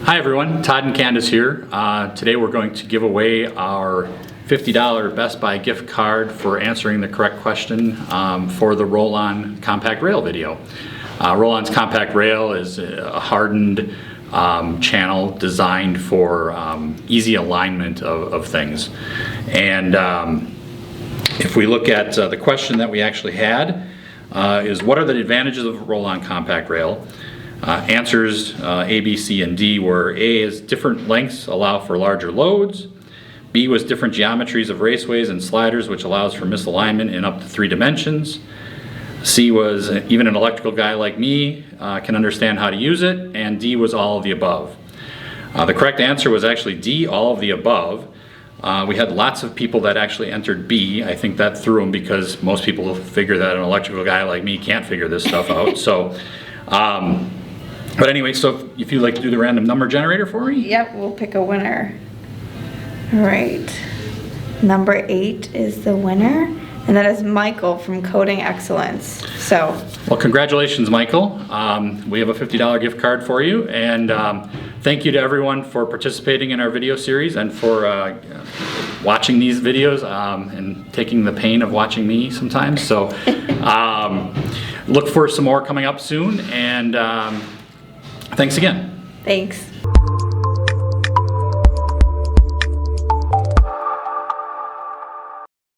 Hi everyone, Todd and Candace here. Today we're going to give away our $50 Best Buy gift card for answering the correct question for the Rollon Compact Rail video. Rollon's Compact Rail is a hardened channel designed for easy alignment of things. And if we look at the question that we actually had, is what are the advantages of Rollon Compact Rail? Answers A, B, C, and D were A is different lengths allow for larger loads. B was different geometries of raceways and sliders, which allows for misalignment in up to 3 dimensions. C was even an electrical guy like me can understand how to use it. And D was all of the above. The correct answer was actually D, all of the above. We had lots of people that actually entered B. I think that threw them because most people figure that an electrical guy like me can't figure this stuff out. So. But anyway, so if you'd like to do the random number generator for me? Yep, we'll pick a winner. All right. Number 8 is the winner, and that is Michael from Coding Excellence. So. Well, congratulations, Michael. We have a $50 gift card for you, and thank you to everyone for participating in our video series and for watching these videos and taking the pain of watching me sometimes. So look for some more coming up soon, and thanks again. Thanks.